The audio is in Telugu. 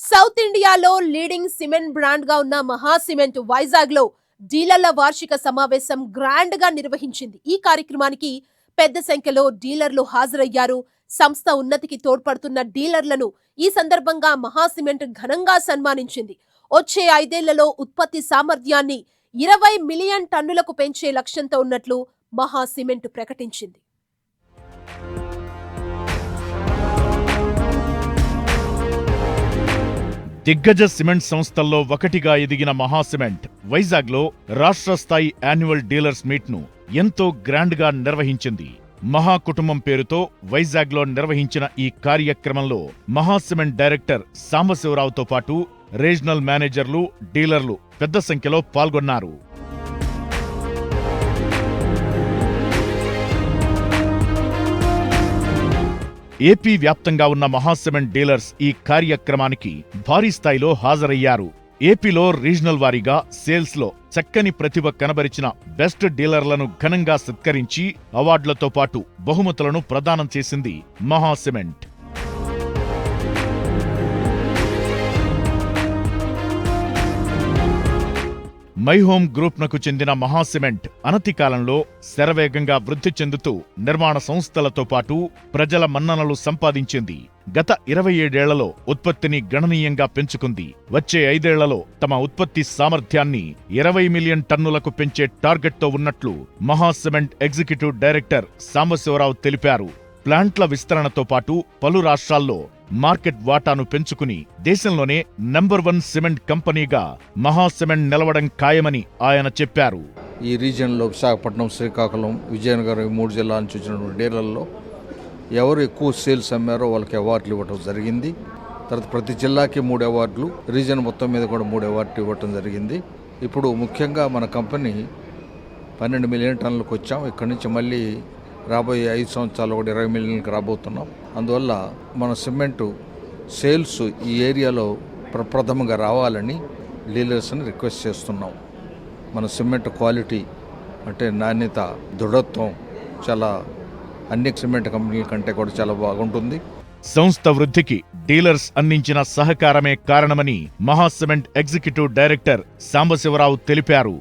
సౌత్ ఇండియాలో లీడింగ్ సిమెంట్ బ్రాండ్ గా ఉన్న మహా సిమెంట్ వైజాగ్ లో డీలర్ల వార్షిక సమావేశం గ్రాండ్ గా నిర్వహించింది. ఈ కార్యక్రమానికి పెద్ద సంఖ్యలో డీలర్లు హాజరయ్యారు. సంస్థ ఉన్నతికి తోడ్పడుతున్న డీలర్లను ఈ సందర్భంగా మహా సిమెంట్ ఘనంగా సన్మానించింది. వచ్చే 5 ఏళ్లలో ఉత్పత్తి సామర్థ్యాన్ని 20 మిలియన్ టన్నులకు పెంచే లక్ష్యంతో ఉన్నట్లు మహా సిమెంట్ ప్రకటించింది. దిగ్గజ సిమెంట్ సంస్థల్లో ఒకటిగా ఎదిగిన మహా సిమెంట్ వైజాగ్లో రాష్ట్ర స్థాయి యాన్యువల్ డీలర్స్ మీట్ ను ఎంతో గ్రాండ్ గా నిర్వహించింది. మహా కుటుంబం పేరుతో వైజాగ్లో నిర్వహించిన ఈ కార్యక్రమంలో మహా సిమెంట్ డైరెక్టర్ సాంబశివరావుతో పాటు రీజనల్ మేనేజర్లు, డీలర్లు పెద్ద సంఖ్యలో పాల్గొన్నారు. ఏపీ వ్యాప్తంగా ఉన్న మహా సిమెంట్ డీలర్స్ ఈ కార్యక్రమానికి భారీ స్థాయిలో హాజరయ్యారు. ఏపీలో రీజనల్ వారీగా సేల్స్ లో చక్కని ప్రతిభ కనబరిచిన బెస్ట్ డీలర్లను ఘనంగా సత్కరించి అవార్డులతో పాటు బహుమతులను ప్రదానం చేసింది మహా సిమెంట్. మైహోమ్ గ్రూప్ నకు చెందిన మహా సిమెంట్ అనతి కాలంలో శరవేగంగా వృద్ధి చెందుతూ నిర్మాణ సంస్థలతో పాటు ప్రజల మన్ననలు సంపాదించింది. గత 27 ఏళ్లలో ఉత్పత్తిని గణనీయంగా పెంచుకుంది. వచ్చే 5 ఏళ్లలో తమ ఉత్పత్తి సామర్థ్యాన్ని 20 మిలియన్ టన్నులకు పెంచే టార్గెట్తో ఉన్నట్లు మహా సిమెంట్ ఎగ్జిక్యూటివ్ డైరెక్టర్ సాంబశివరావు తెలిపారు. ప్లాంట్ల విస్తరణతో పాటు పలు రాష్ట్రాల్లో మార్కెట్ వాటాను పెంచుకుని దేశంలోనే నంబర్ 1 సిమెంట్ కంపెనీగా మహా సిమెంట్ నిలవడం ఖాయమని ఆయన చెప్పారు. ఈ రీజియన్లో విశాఖపట్నం, శ్రీకాకుళం, విజయనగరం ఈ 3 జిల్లాల నుంచి వచ్చినటువంటి డీలర్లలో ఎవరు ఎక్కువ సేల్స్ అమ్మారో వాళ్ళకి అవార్డులు ఇవ్వడం జరిగింది. తర్వాత ప్రతి జిల్లాకి 3 అవార్డులు, రీజియన్ మొత్తం మీద కూడా 3 అవార్డులు ఇవ్వడం జరిగింది. ఇప్పుడు ముఖ్యంగా మన కంపెనీ 12 మిలియన్ టన్నులకు వచ్చాం. ఇక్కడి నుంచి మళ్ళీ రాబోయే 5 సంవత్సరాలు కూడా 20 మిలియన్కి రాబోతున్నాం. అందువల్ల మన సిమెంటు సేల్స్ ఈ ఏరియాలో ప్రప్రథమంగా రావాలని డీలర్స్ని రిక్వెస్ట్ చేస్తున్నాం. మన సిమెంట్ క్వాలిటీ అంటే నాణ్యత, దృఢత్వం చాలా అన్ని సిమెంట్ కంపెనీల కంటే కూడా చాలా బాగుంటుంది. సంస్థ వృద్ధికి డీలర్స్ అందించిన సహకారమే కారణమని మహా సిమెంట్ ఎగ్జిక్యూటివ్ డైరెక్టర్ సాంబశివరావు తెలిపారు.